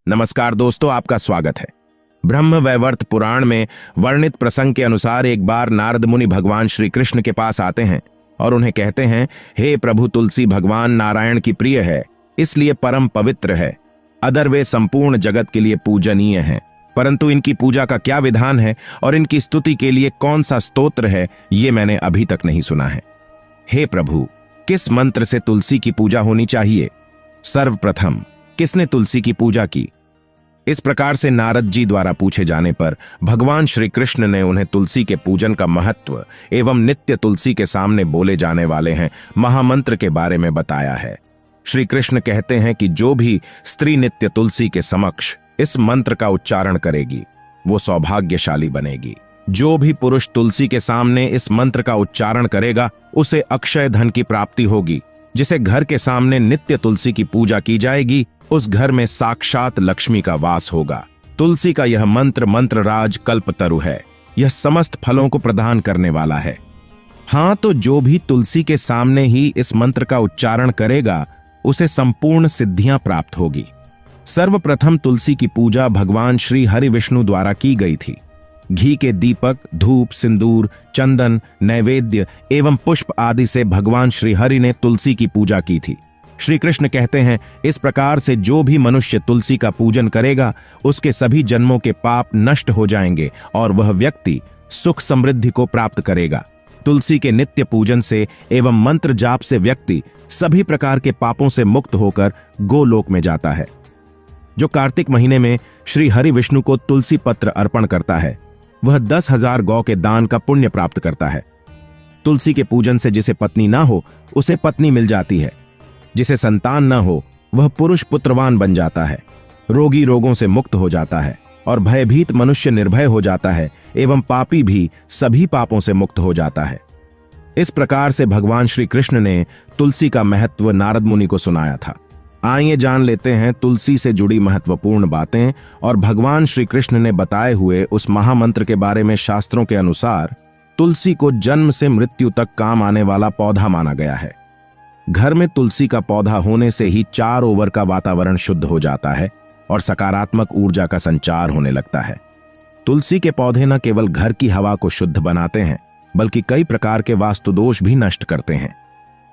नमस्कार दोस्तों, आपका स्वागत है। ब्रह्म वैवर्त पुराण में वर्णित प्रसंग के अनुसार एक बार नारद मुनि भगवान श्री कृष्ण के पास आते हैं और उन्हें कहते हैं, हे प्रभु, तुलसी भगवान नारायण की प्रिय है, इसलिए परम पवित्र है। अदर वे संपूर्ण जगत के लिए पूजनीय हैं, परंतु इनकी पूजा का क्या विधान है और इनकी स्तुति के लिए कौन सा स्तोत्र है, ये मैंने अभी तक नहीं सुना है। हे प्रभु, किस मंत्र से तुलसी की पूजा होनी चाहिए? सर्वप्रथम किसने तुलसी की पूजा की? इस प्रकार से नारद जी द्वारा पूछे जाने पर भगवान श्री कृष्ण ने उन्हें तुलसी के पूजन का महत्व एवं नित्य तुलसी के सामने बोले जाने वाले हैं महामंत्र के बारे में बताया है। श्री कृष्ण कहते हैं कि जो भी स्त्री नित्य तुलसी के समक्ष इस मंत्र का उच्चारण करेगी वो सौभाग्यशाली बनेगी। जो भी पुरुष तुलसी के सामने इस मंत्र का उच्चारण करेगा उसे अक्षय धन की प्राप्ति होगी। जिसे घर के सामने नित्य तुलसी की पूजा की जाएगी उस घर में साक्षात लक्ष्मी का वास होगा। तुलसी का यह मंत्र मंत्रराज कल्पतरु है। यह समस्त फलों को प्रदान करने वाला है। हाँ, तो जो भी तुलसी के सामने ही इस मंत्र का उच्चारण करेगा उसे संपूर्ण सिद्धियां प्राप्त होगी। सर्वप्रथम तुलसी की पूजा भगवान श्री हरि विष्णु द्वारा की गई थी। घी के दीपक, धूप, सिंदूर, चंदन, नैवेद्य एवं पुष्प आदि से भगवान श्री हरि ने तुलसी की पूजा की थी। श्री कृष्ण कहते हैं, इस प्रकार से जो भी मनुष्य तुलसी का पूजन करेगा उसके सभी जन्मों के पाप नष्ट हो जाएंगे और वह व्यक्ति सुख समृद्धि को प्राप्त करेगा। तुलसी के नित्य पूजन से एवं मंत्र जाप से व्यक्ति सभी प्रकार के पापों से मुक्त होकर गोलोक में जाता है। जो कार्तिक महीने में श्री हरि विष्णु को तुलसी पत्र अर्पण करता है वह 10,000 गौ के दान का पुण्य प्राप्त करता है। तुलसी के पूजन से जिसे पत्नी ना हो उसे पत्नी मिल जाती है। जिसे संतान न हो वह पुरुष पुत्रवान बन जाता है। रोगी रोगों से मुक्त हो जाता है और भयभीत मनुष्य निर्भय हो जाता है एवं पापी भी सभी पापों से मुक्त हो जाता है। इस प्रकार से भगवान श्री कृष्ण ने तुलसी का महत्व नारद मुनि को सुनाया था। आइए जान लेते हैं तुलसी से जुड़ी महत्वपूर्ण बातें और भगवान श्री कृष्ण ने बताए हुए उस महामंत्र के बारे में। शास्त्रों के अनुसार तुलसी को जन्म से मृत्यु तक काम आने वाला पौधा माना गया है। घर में तुलसी का पौधा होने से ही चारों ओर का वातावरण शुद्ध हो जाता है और सकारात्मक ऊर्जा का संचार होने लगता है। तुलसी के पौधे न केवल घर की हवा को शुद्ध बनाते हैं बल्कि कई प्रकार के वास्तु दोष भी नष्ट करते हैं।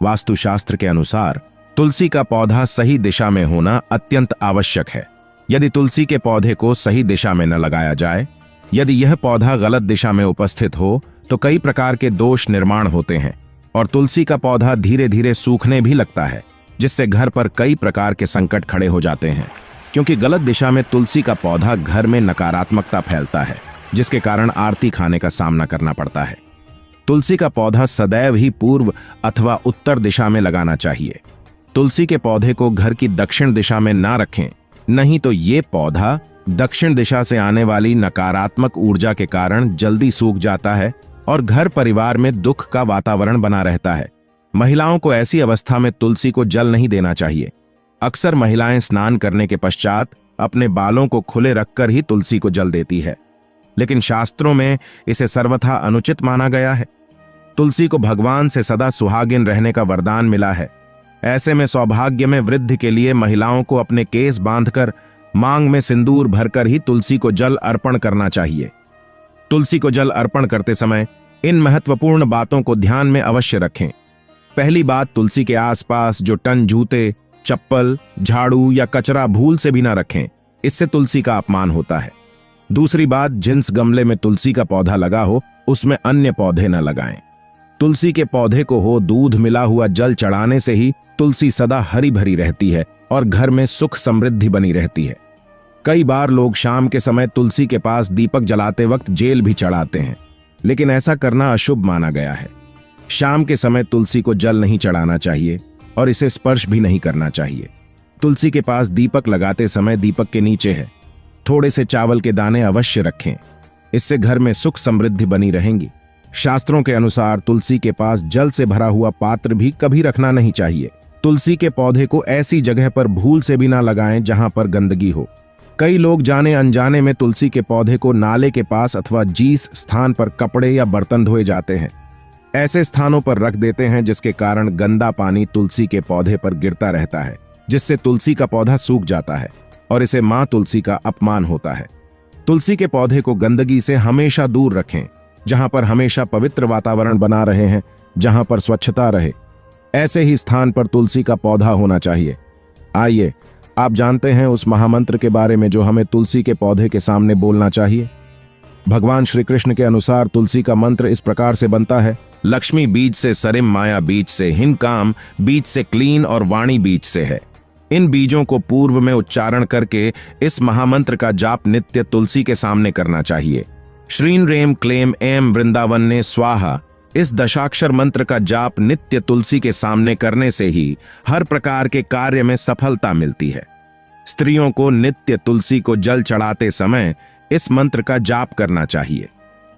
वास्तुशास्त्र के अनुसार तुलसी का पौधा सही दिशा में होना अत्यंत आवश्यक है। यदि तुलसी के पौधे को सही दिशा में न लगाया जाए, यदि यह पौधा गलत दिशा में उपस्थित हो तो कई प्रकार के दोष निर्माण होते हैं और तुलसी का पौधा धीरे धीरे सूखने भी लगता है, जिससे घर पर कई प्रकार के संकट खड़े हो जाते हैं। क्योंकि गलत दिशा में तुलसी का पौधा घर में नकारात्मकता फैलता है, जिसके कारण आरती खाने का सामना करना पड़ता है। तुलसी का पौधा सदैव ही पूर्व अथवा उत्तर दिशा में लगाना चाहिए। तुलसी के पौधे को घर की दक्षिण दिशा में ना रखें, नहीं तो ये पौधा दक्षिण दिशा से आने वाली नकारात्मक ऊर्जा के कारण जल्दी सूख जाता है और घर परिवार में दुख का वातावरण बना रहता है। महिलाओं को ऐसी अवस्था में तुलसी को जल नहीं देना चाहिए। अक्सर महिलाएं स्नान करने के पश्चात अपने बालों को खुले रखकर ही तुलसी को जल देती है, लेकिन शास्त्रों में इसे सर्वथा अनुचित माना गया है। तुलसी को भगवान से सदा सुहागिन रहने का वरदान मिला है। ऐसे में सौभाग्य में वृद्धि के लिए महिलाओं को अपने केस बांधकर मांग में सिंदूर भरकर ही तुलसी को जल अर्पण करना चाहिए। तुलसी को जल अर्पण करते समय इन महत्वपूर्ण बातों को ध्यान में अवश्य रखें। पहली बात, तुलसी के आसपास जो टन, जूते, चप्पल, झाड़ू या कचरा भूल से भी ना रखें, इससे तुलसी का अपमान होता है। दूसरी बात, जिस गमले में तुलसी का पौधा लगा हो उसमें अन्य पौधे न लगाएं। तुलसी के पौधे को हो दूध मिला हुआ जल चढ़ाने से ही तुलसी सदा हरी भरी रहती है और घर में सुख समृद्धि बनी रहती है। कई बार लोग शाम के समय तुलसी के पास दीपक जलाते वक्त जेल भी चढ़ाते हैं, लेकिन ऐसा करना अशुभ माना गया है। शाम के समय तुलसी को जल नहीं चढ़ाना चाहिए और इसे स्पर्श भी नहीं करना चाहिए। तुलसी के पास दीपक लगाते समय दीपक के नीचे है थोड़े से चावल के दाने अवश्य रखें, इससे घर में सुख समृद्धि बनी रहेंगी। शास्त्रों के अनुसार तुलसी के पास जल से भरा हुआ पात्र भी कभी रखना नहीं चाहिए। तुलसी के पौधे को ऐसी जगह पर भूल से भी ना लगाएं जहां पर गंदगी हो। कई लोग जाने अनजाने में तुलसी के पौधे को नाले के पास अथवा जिस स्थान पर कपड़े या बर्तन धोए जाते हैं ऐसे स्थानों पर रख देते हैं, जिसके कारण गंदा पानी तुलसी के पौधे पर गिरता रहता है, जिससे तुलसी का पौधा सूख जाता है और इसे मां तुलसी का अपमान होता है। तुलसी के पौधे को गंदगी से हमेशा दूर रखें। जहां पर हमेशा पवित्र वातावरण बना रहे हैं, जहां पर स्वच्छता रहे, ऐसे ही स्थान पर तुलसी का पौधा होना चाहिए। आइए, आप जानते हैं उस महामंत्र के बारे में जो हमें तुलसी के पौधे के सामने बोलना चाहिए। भगवान श्री कृष्ण के अनुसार तुलसी का मंत्र इस प्रकार से बनता है: लक्ष्मी बीज से, सरिम माया बीज से, हिन काम बीज से, क्लीन और वाणी बीज से है। इन बीजों को पूर्व में उच्चारण करके इस महामंत्र का जाप नित्य तुलसी के सामने करना चाहिए। श्रीन रेम क्लेम एम वृंदावन ने स्वाहा। इस दशाक्षर मंत्र का जाप नित्य तुलसी के सामने करने से ही हर प्रकार के कार्य में सफलता मिलती है। स्त्रियों को नित्य तुलसी को जल चढ़ाते समय इस मंत्र का जाप करना चाहिए।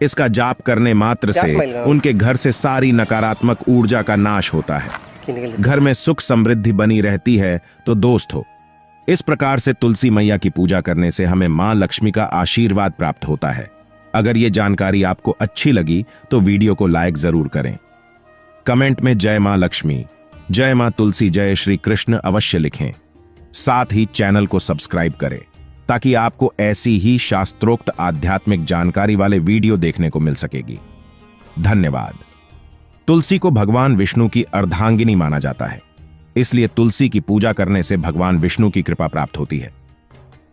इसका जाप करने मात्र से उनके घर से सारी नकारात्मक ऊर्जा का नाश होता है। घर में सुख समृद्धि बनी रहती है। तो दोस्तों, इस प्रकार से तुलसी मैया की पूजा करने से हमें मां लक्ष्मी का आशीर्वाद प्राप्त होता है। अगर ये जानकारी आपको अच्छी लगी तो वीडियो को लाइक जरूर करें। कमेंट में जय मां लक्ष्मी, जय मां तुलसी, जय श्री कृष्ण अवश्य लिखें। साथ ही चैनल को सब्सक्राइब करें ताकि आपको ऐसी ही शास्त्रोक्त आध्यात्मिक जानकारी वाले वीडियो देखने को मिल सकेगी। धन्यवाद। तुलसी को भगवान विष्णु की अर्धांगिनी माना जाता है, इसलिए तुलसी की पूजा करने से भगवान विष्णु की कृपा प्राप्त होती है।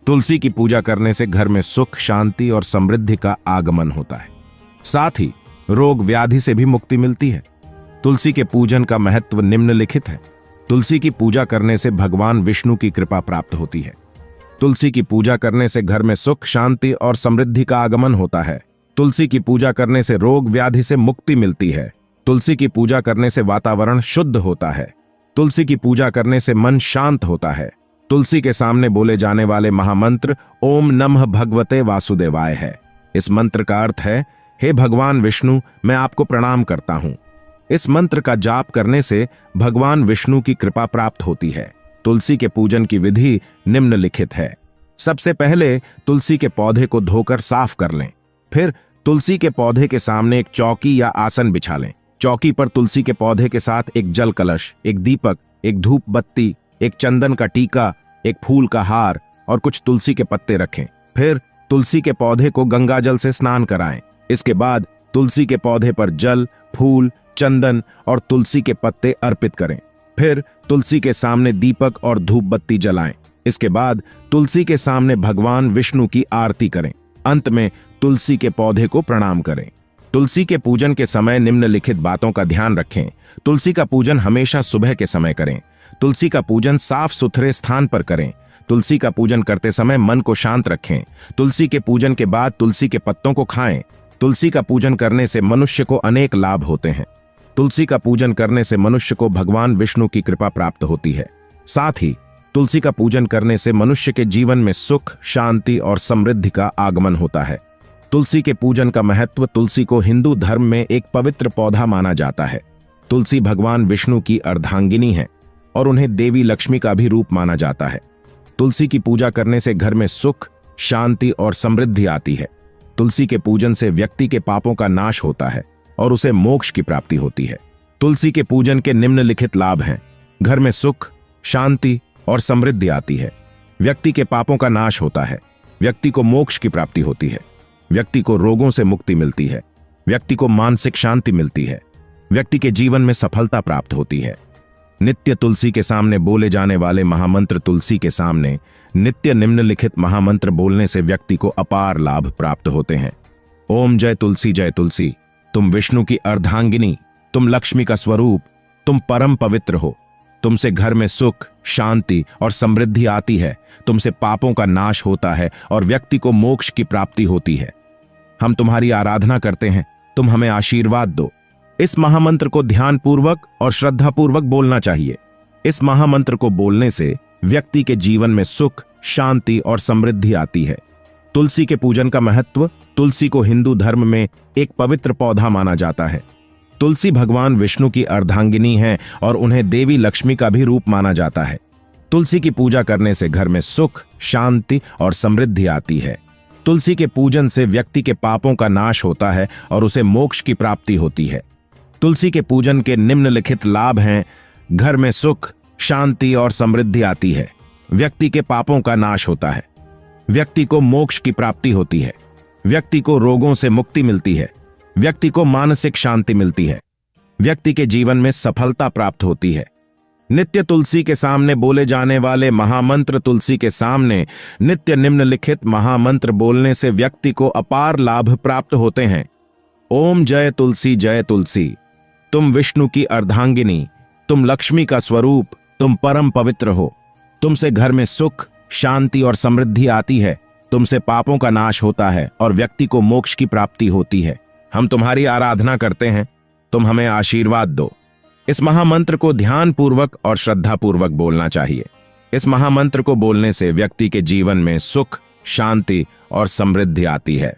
तुलसी की पूजा करने से घर में सुख, शांति और समृद्धि का आगमन होता है। साथ ही रोग व्याधि से भी मुक्ति मिलती है। तुलसी के पूजन का महत्व निम्नलिखित है। तुलसी की पूजा करने से भगवान विष्णु की कृपा प्राप्त होती है। तुलसी की पूजा करने से घर में सुख, शांति और समृद्धि का आगमन होता है। तुलसी की पूजा करने से रोग व्याधि से मुक्ति मिलती है। तुलसी की पूजा करने से वातावरण शुद्ध होता है। तुलसी की पूजा करने से मन शांत होता है। तुलसी के सामने बोले जाने वाले महामंत्र ओम नमः भगवते वासुदेवाय है। इस मंत्र का अर्थ है, हे भगवान विष्णु, मैं आपको प्रणाम करता हूं। इस मंत्र का जाप करने से भगवान विष्णु की कृपा प्राप्त होती है। तुलसी के पूजन की विधि निम्नलिखित है। सबसे पहले तुलसी के पौधे को धोकर साफ कर लें। फिर तुलसी के पौधे के सामने एक चौकी या आसन बिछा लें। चौकी पर तुलसी के पौधे के साथ एक जल कलश, एक दीपक, एक धूप बत्ती, एक चंदन का टीका, एक फूल का हार और कुछ तुलसी के पत्ते रखें। फिर तुलसी के पौधे को गंगा जल से स्नान कराएं। इसके बाद तुलसी के पौधे पर जल, फूल, चंदन और तुलसी के पत्ते अर्पित करें। फिर तुलसी के सामने दीपक और धूप बत्ती जलाएं। इसके बाद तुलसी के सामने भगवान विष्णु की आरती करें। अंत में तुलसी के पौधे को प्रणाम करें। तुलसी के पूजन के समय निम्नलिखित बातों का ध्यान रखें। तुलसी का पूजन हमेशा सुबह के समय करें। तुलसी का पूजन साफ सुथरे स्थान पर करें। तुलसी का पूजन करते समय मन को शांत रखें। तुलसी के पूजन के बाद तुलसी के पत्तों को खाएं। तुलसी का पूजन करने से मनुष्य को अनेक लाभ होते हैं। तुलसी का पूजन करने से मनुष्य को भगवान विष्णु की कृपा प्राप्त होती है। साथ ही तुलसी का पूजन करने से मनुष्य के जीवन में सुख, शांति और समृद्धि का आगमन होता है। तुलसी के पूजन का महत्व। तुलसी को हिंदू धर्म में एक पवित्र पौधा माना जाता है। तुलसी भगवान विष्णु की अर्धांगिनी है और उन्हें देवी लक्ष्मी का भी रूप माना जाता है। तुलसी की पूजा करने से घर में सुख, शांति और समृद्धि आती है। तुलसी के पूजन से व्यक्ति के पापों का नाश होता है और उसे मोक्ष की प्राप्ति होती है। तुलसी के पूजन के निम्नलिखित लाभ हैं। घर में सुख, शांति और समृद्धि आती है। व्यक्ति के पापों का नाश होता है। व्यक्ति को मोक्ष की प्राप्ति होती है। व्यक्ति को रोगों से मुक्ति मिलती है। व्यक्ति को मानसिक शांति मिलती है। व्यक्ति के जीवन में सफलता प्राप्त होती है। नित्य तुलसी के सामने बोले जाने वाले महामंत्र। तुलसी के सामने नित्य निम्नलिखित महामंत्र बोलने से व्यक्ति को अपार लाभ प्राप्त होते हैं। ओम जय तुलसी, जय तुलसी, तुम विष्णु की अर्धांगिनी, तुम लक्ष्मी का स्वरूप, तुम परम पवित्र हो। तुमसे घर में सुख, शांति और समृद्धि आती है। तुमसे पापों का नाश होता है और व्यक्ति को मोक्ष की प्राप्ति होती है। हम तुम्हारी आराधना करते हैं, तुम हमें आशीर्वाद दो। इस महामंत्र को ध्यानपूर्वक और श्रद्धापूर्वक बोलना चाहिए। इस महामंत्र को बोलने से व्यक्ति के जीवन में सुख, शांति और समृद्धि आती है। तुलसी के पूजन का महत्व। तुलसी को हिंदू धर्म में एक पवित्र पौधा माना जाता है। तुलसी भगवान विष्णु की अर्धांगिनी है और उन्हें देवी लक्ष्मी का भी रूप माना जाता है। तुलसी की पूजा करने से घर में सुख, शांति और समृद्धि आती है। तुलसी के पूजन से व्यक्ति के पापों का नाश होता है और उसे मोक्ष की प्राप्ति होती है। तुलसी के पूजन के निम्नलिखित लाभ हैं। घर में सुख, शांति और समृद्धि आती है। व्यक्ति के पापों का नाश होता है, व्यक्ति को मोक्ष की प्राप्ति होती है, व्यक्ति को रोगों से मुक्ति मिलती है, व्यक्ति को मानसिक शांति मिलती है, व्यक्ति के जीवन में सफलता प्राप्त होती है। नित्य तुलसी के सामने बोले जाने वाले महामंत्र तुलसी के सामने नित्य निम्नलिखित महामंत्र बोलने से व्यक्ति को अपार लाभ प्राप्त होते हैं। ओम जय तुलसी, तुम विष्णु की अर्धांगिनी, तुम लक्ष्मी का स्वरूप, तुम परम पवित्र हो, तुमसे घर में सुख, शांति और समृद्धि आती है, तुमसे पापों का नाश होता है और व्यक्ति को मोक्ष की प्राप्ति होती है। हम तुम्हारी आराधना करते हैं, तुम हमें आशीर्वाद दो। इस महामंत्र को ध्यानपूर्वक और श्रद्धापूर्वक बोलना चाहिए। इस महामंत्र को बोलने से व्यक्ति के जीवन में सुख, शांति और समृद्धि आती है।